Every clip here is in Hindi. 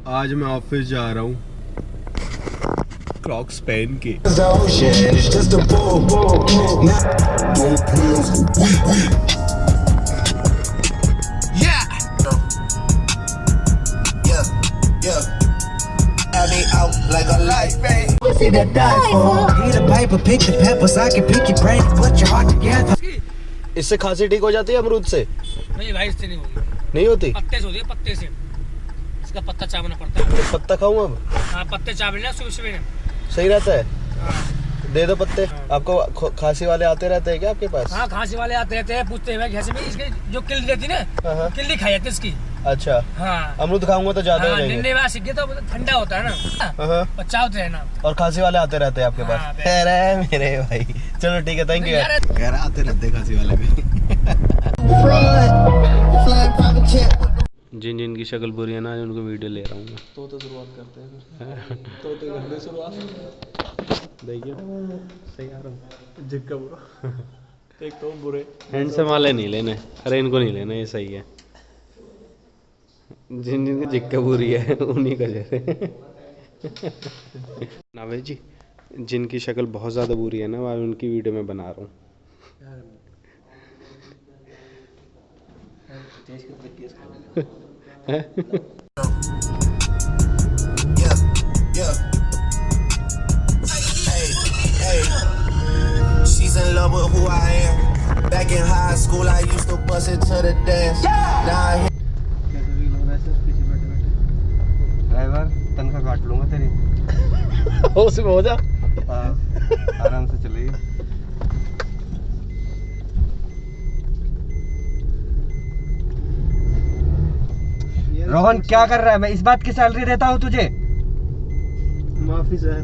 आज मैं ऑफिस जा रहा हूँ क्रॉक्स पहन के। इससे खांसी ठीक हो जाती है अमरूद से? नहीं भाई, इससे नहीं होगी। नहीं होती? पत्ते से होती है, पत्ते से। इसका पत्ता चावना पड़ता है। तो पत्ता खाऊं अब? हाँ, पत्ते चाव लेना सुबह सुबह। सही रहता है? हाँ। दे दो पत्ते। आपको खांसी वाले आते रहते हैं क्या आपके पास? हाँ, खांसी वाले आते रहते हैं, पूछते हैं कैसे में इसके जो किल्ली रहती ना, किल्ली खाई जाती है इसकी। अच्छा। हाँ, अमरूद खाऊंगा तो ज्यादा हो जाएंगे। निन्ने सीख गए तो ठंडा होता है ना, पचावते है ना। और खांसी वाले आते रहते हैं आपके पास? अरे मेरे भाई, चलो ठीक है, थैंक यू। यार आते रहते हैं खांसी वाले भी। जिन जिन की शक्ल बुरी है ना, उनको वीडियो ले रहा हूँ मैं। तो शुरुआत करते हैं। तो घर में शुरुआत। देखिए सही आ रहा हूँ। जिक्का बुरा। एक तो बुरे हैंडसम वाले नहीं लेने। अरे इनको नहीं लेना, ये सही है। जिन जिन की जिक्का बुरी है उन्हीं का जैसे। नावे जी, जिनकी शक्ल बहुत ज़्यादा बुरी है ना, मैं उनकी वीडियो में बना रहा हूँ। She's in love with who I am. Back in high school, I used to bust it to the dance. Now I driver तनख्वाह काट लूंगा तेरी। उसमें हो जा। आराम से चलेगी। रोहन क्या कर रहा है? मैं इस बात की सैलरी देता हूँ तुझे। माफी सर।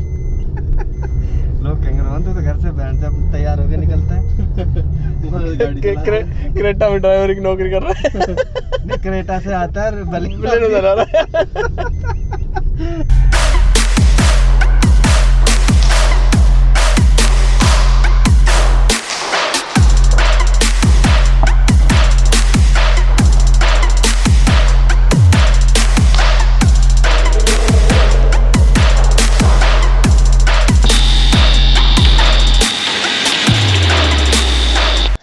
लोग कहेंगे रोहन तू तो घर से बैठ जब तैयार होके निकलता है। क्रेटा में ड्राइवर की नौकरी कर रहा है। नहीं, क्रेटा से आता है बुलेट नजर आ रहा है।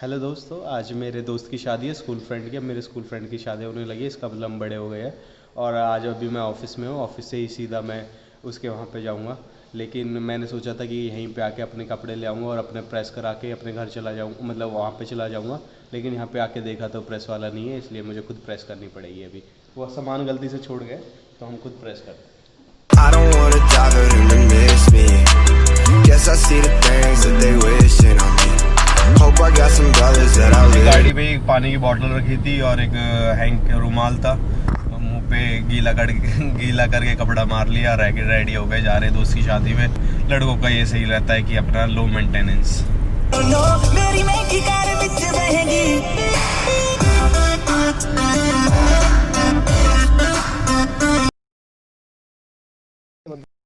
हेलो दोस्तों, आज मेरे दोस्त की शादी है, स्कूल फ्रेंड की। अब मेरे स्कूल फ्रेंड की शादी होने लगी है, इसका मतलब हम बड़े हो गए हैं। और आज अभी मैं ऑफिस में हूँ, ऑफिस से ही सीधा मैं उसके वहाँ पे जाऊँगा। लेकिन मैंने सोचा था कि यहीं पे आके अपने कपड़े ले आऊँगा और अपने प्रेस करा के अपने घर चला जाऊँगा, मतलब वहाँ पे चला जाऊँगा। लेकिन यहाँ पे आके देखा तो प्रेस वाला नहीं है, इसलिए मुझे खुद प्रेस करनी पड़ेगी। अभी वो सामान गलती से छोड़ गए तो हम खुद प्रेस करते हैं। I don't wanna die for them to miss me. Guess I see the things that they wishing on me. Hope I got some brothers that I live. गाड़ी पे एक पानी की बोतल रखी थी और एक हैंक रुमाल था। मुंह पे गीला करके कपड़ा मार लिया, रेडी हो गए, जा रहे दोस्त की शादी में। लड़कों का ये सही रहता है कि अपना लो मेंटेनेंस।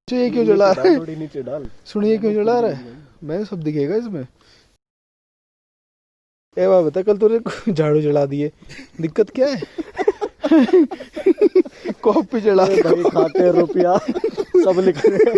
ये क्यों जला रहा है? नीचे डाल। सुनिए क्यों जला रहा है? मैं सब दिखेगा इसमें। ए बाबा बता, कल तूने झाड़ू जला दिए, दिक्कत क्या है? कॉपी जला भाई, खाते रुपया सब लिख रहे हैं।